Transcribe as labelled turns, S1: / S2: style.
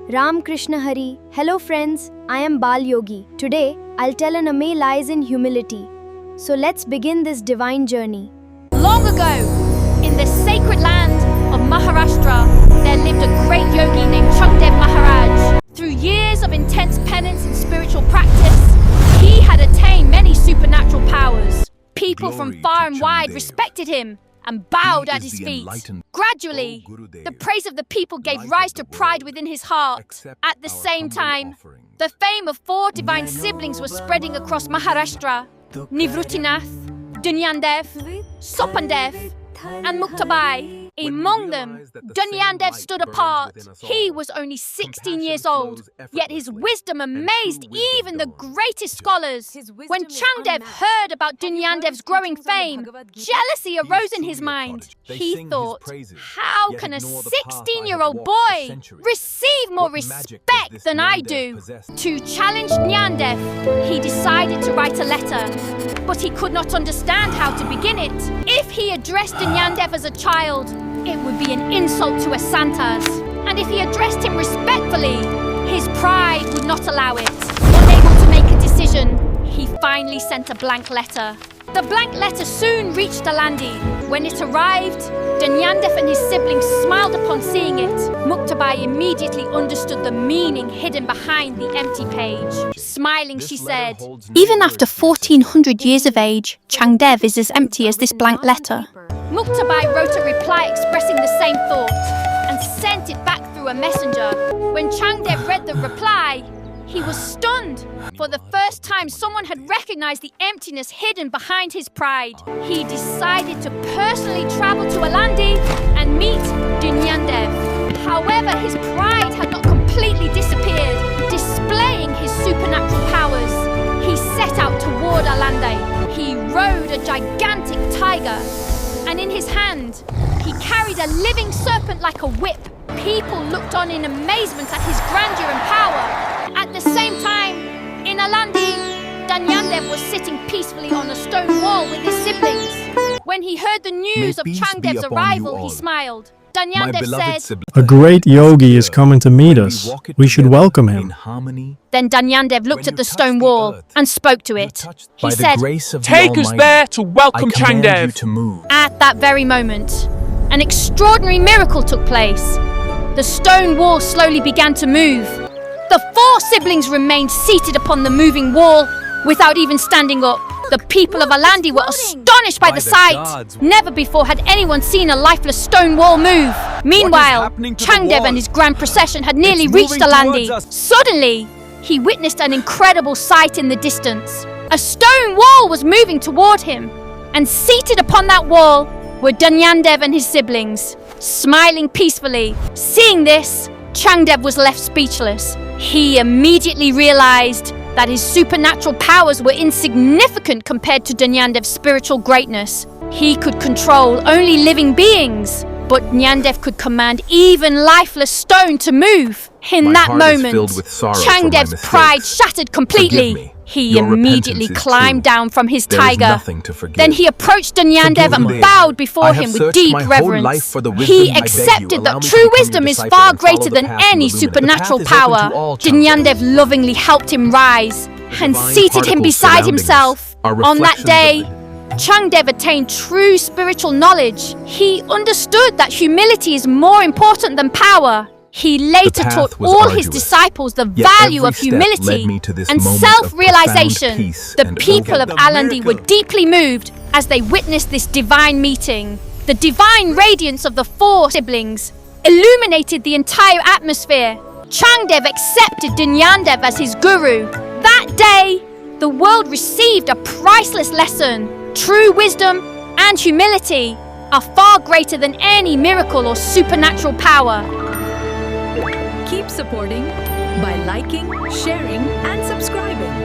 S1: Ram Krishna Hari. Hello friends, I am Bal Yogi. Today, I'll tell an amazing lies in humility. So let's begin this divine journey.
S2: Long ago, in the sacred land of Maharashtra, there lived a great yogi named Changdev Maharaj. Through years of intense penance and spiritual practice, he had attained many supernatural powers. People from far and wide respected him and bowed at his feet. Gradually, the praise of the people gave rise to pride within his heart. At the same time, the fame of 4 divine siblings was spreading across Maharashtra: Nivruttinath, Dnyandev, Serpent, and Muktabai. Among them, Dnyandev stood apart. He was only 16 years old, yet his wisdom amazed even the greatest scholars. When Changdev heard about Dnyandev's growing fame, jealousy arose in his mind. He thought, how can a 16-year-old boy receive more respect than I do? To challenge Dnyandev, he decided to write a letter, but he could not understand how to begin it. If he addressed Dnyandev as a child, it would be an insult to a Santas. And if he addressed him respectfully, his pride would not allow it. Unable to make a decision, he finally sent a blank letter. The blank letter soon reached Alandi. When it arrived, Dnyandev and his siblings smiled upon seeing it. Muktabai immediately understood the meaning hidden behind the empty page. Smiling, she said,
S3: "Even after 1400 years of age, Changdev is as empty as this blank letter."
S2: Muktabai wrote a reply expressing the same thought and sent it back through a messenger. When Changdev read the reply, he was stunned. For the first time, someone had recognized the emptiness hidden behind his pride. He decided to personally travel to Alandi and meet Dnyandev. However, his pride had not completely disappeared. Displaying his supernatural powers, he set out toward Alandi. He rode a gigantic tiger, and in his hand, he carried a living serpent like a whip. People looked on in amazement at his grandeur and power. At the same time, in Alandi, Dnyandev was sitting peacefully on a stone wall with his siblings. When he heard the news of Changdev's arrival, he smiled. Dnyandev said,
S4: "A great yogi is coming to meet us. We should welcome him."
S2: Then Dnyandev looked at the stone wall and spoke to it. He said,
S5: "Take us there to welcome Changdev."
S2: At that very moment, an extraordinary miracle took place. The stone wall slowly began to move. The 4 siblings remained seated upon the moving wall without even standing up. The people of Alandi were astonished by the sight. Never before had anyone seen a lifeless stone wall move. Meanwhile, Changdev and his grand procession had nearly reached Alandi. Suddenly, he witnessed an incredible sight in the distance. A stone wall was moving toward him, and seated upon that wall were Dnyandev and his siblings, smiling peacefully. Seeing this, Changdev was left speechless. He immediately realized that his supernatural powers were insignificant compared to Dnyandev's spiritual greatness. He could control only living beings, but Dnyandev could command even lifeless stone to move. In that moment, Changdev's pride shattered completely. He immediately climbed down from his tiger. Then he approached Dnyandev and bowed before him with deep reverence. He accepted that true wisdom is far greater than any supernatural power. Dnyandev lovingly helped him rise and seated him beside himself. On that day, Changdev attained true spiritual knowledge. He understood that humility is more important than power. He later taught all his disciples the value of humility and self-realization. The people of Alandi were deeply moved as they witnessed this divine meeting. The divine radiance of the 4 siblings illuminated the entire atmosphere. Changdev accepted Dnyandev as his guru. That day, the world received a priceless lesson. True wisdom and humility are far greater than any miracle or supernatural power.
S6: Keep supporting by liking, sharing, and subscribing.